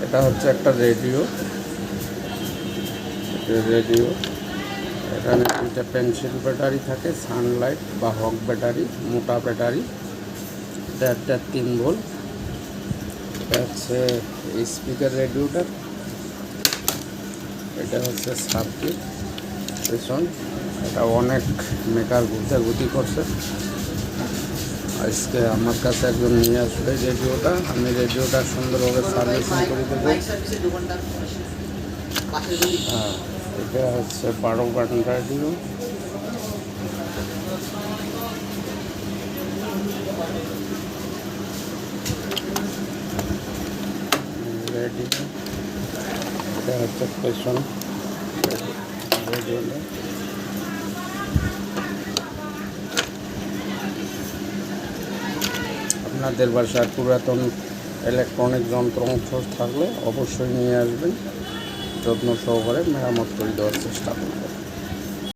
এটা হচ্ছে একটা রেডিও। রেডিও এখানে দুইটা পেন্সিল ব্যাটারি থাকে, সানলাইট বা হক ব্যাটারি, মোটা ব্যাটারি। এটা একটা 3 ভোল্ট। এটা হচ্ছে স্পিকার রেডিওটা। এটা হচ্ছে সার্কিট পেছন। এটা অনেক মেকার ঘুরতে করছে। আজকে আমার কাছে একজন নিয়ে আসবে রেডিওটা, আমি রেডিওটা সুন্দরভাবে সার্ভিসিং করে দেবো। হ্যাঁ, এটা হচ্ছে 12 বাটন রেডিও। রেডিও এটা হচ্ছে পেছন রেডিওটা। আপনাদের বাসায় পুরাতন ইলেকট্রনিক যন্ত্রাংশ থাকলে অবশ্যই নিয়ে আসবেন, যত্ন সহকারে মেরামত করে দেওয়ার চেষ্টা করবেন।